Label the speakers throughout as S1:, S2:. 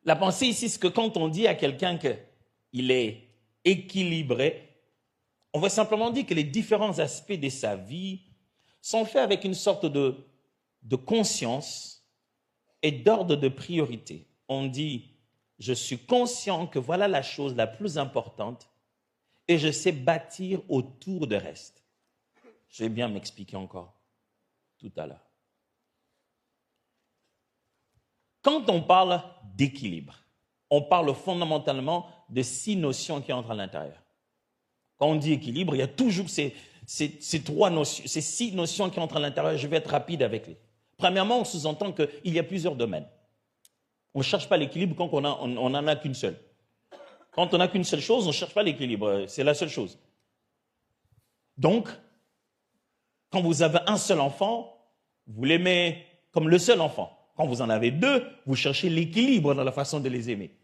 S1: La pensée ici, c'est que quand on dit à quelqu'un qu'il est équilibré, on va simplement dire que les différents aspects de sa vie sont faits avec une sorte de conscience et d'ordre de priorité. On dit, je suis conscient que voilà la chose la plus importante et je sais bâtir autour de reste. Je vais bien m'expliquer encore tout à l'heure. Quand on parle d'équilibre, on parle fondamentalement de 6 notions qui entrent à l'intérieur. Quand on dit équilibre, il y a toujours ces 6 notions qui entrent à l'intérieur. Je vais être rapide avec les. Premièrement, on sous-entend qu'il y a plusieurs domaines. On ne cherche pas l'équilibre quand on n'en a qu'une seule. Quand on n'a qu'une seule chose, on ne cherche pas l'équilibre. C'est la seule chose. Donc, quand vous avez un seul enfant, vous l'aimez comme le seul enfant. Quand vous en avez 2, vous cherchez l'équilibre dans la façon de les aimer.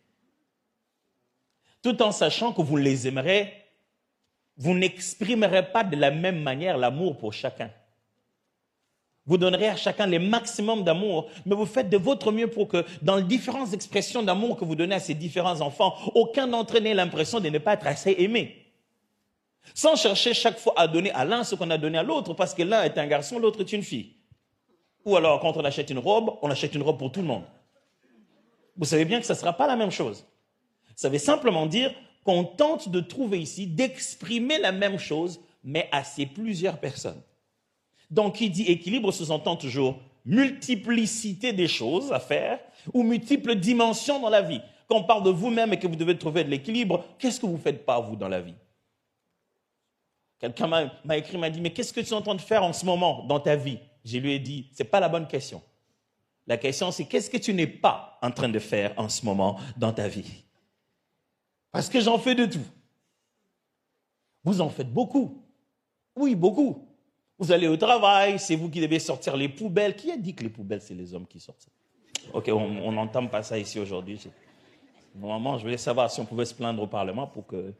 S1: Tout en sachant que vous les aimerez, vous n'exprimerez pas de la même manière l'amour pour chacun. Vous donnerez à chacun le maximum d'amour, mais vous faites de votre mieux pour que, dans les différentes expressions d'amour que vous donnez à ces différents enfants, aucun d'entre eux n'ait l'impression de ne pas être assez aimé. Sans chercher chaque fois à donner à l'un ce qu'on a donné à l'autre, parce que l'un est un garçon, l'autre est une fille. Ou alors, quand on achète une robe, on achète une robe pour tout le monde. Vous savez bien que ça ne sera pas la même chose. Ça veut simplement dire qu'on tente de trouver ici, d'exprimer la même chose, mais à ces plusieurs personnes. Donc, qui dit équilibre sous-entend toujours multiplicité des choses à faire ou multiples dimensions dans la vie. Quand on parle de vous-même et que vous devez trouver de l'équilibre, qu'est-ce que vous ne faites pas, vous, dans la vie? Quelqu'un m'a écrit, m'a dit, mais qu'est-ce que tu es en train de faire en ce moment dans ta vie? Je lui ai dit, ce n'est pas la bonne question. La question, c'est qu'est-ce que tu n'es pas en train de faire en ce moment dans ta vie? Parce que j'en fais de tout. Vous en faites beaucoup. Oui, beaucoup. Vous allez au travail, c'est vous qui devez sortir les poubelles. Qui a dit que les poubelles, c'est les hommes qui sortent ça? Ok, on n'entend pas ça ici aujourd'hui. Normalement, je voulais savoir si on pouvait se plaindre au Parlement pour que...